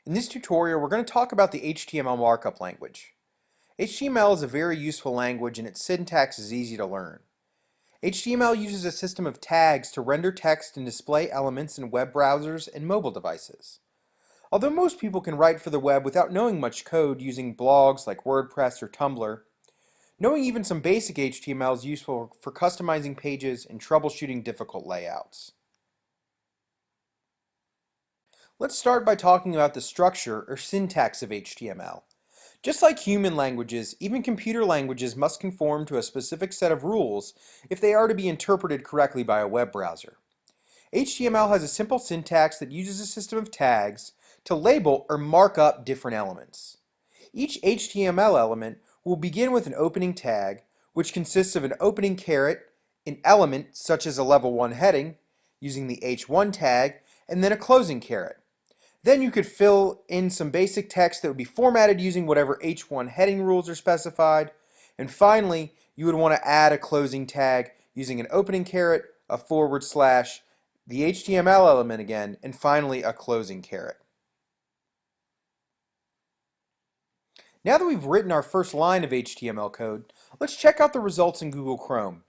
In this tutorial, we're going to talk about the HTML markup language. HTML is a very useful language and its syntax is easy to learn. HTML uses a system of tags to render text and display elements in web browsers and mobile devices. Although most people can write for the web without knowing much code using blogs like WordPress or Tumblr, knowing even some basic HTML is useful for customizing pages and troubleshooting difficult layouts. Let's start by talking about the structure or syntax of HTML. Just like human languages, even computer languages must conform to a specific set of rules if they are to be interpreted correctly by a web browser. HTML has a simple syntax that uses a system of tags to label or mark up different elements. Each HTML element will begin with an opening tag, which consists of an opening caret, an element such as a level 1 heading, using the h1 tag, and then a closing caret. Then you could fill in some basic text that would be formatted using whatever h1 heading rules are specified. And finally, you would want to add a closing tag using an opening caret, a forward slash, the HTML element again, and finally a closing caret. Now that we've written our first line of HTML code, let's check out the results in Google Chrome.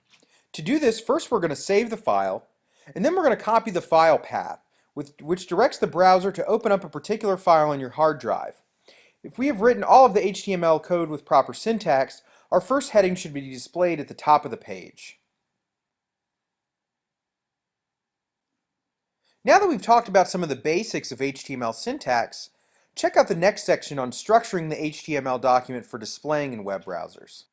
To do this, first we're going to save the file, and then we're going to copy the file path, which directs the browser to open up a particular file on your hard drive. If we have written all of the HTML code with proper syntax, our first heading should be displayed at the top of the page. Now that we've talked about some of the basics of HTML syntax, check out the next section on structuring the HTML document for displaying in web browsers.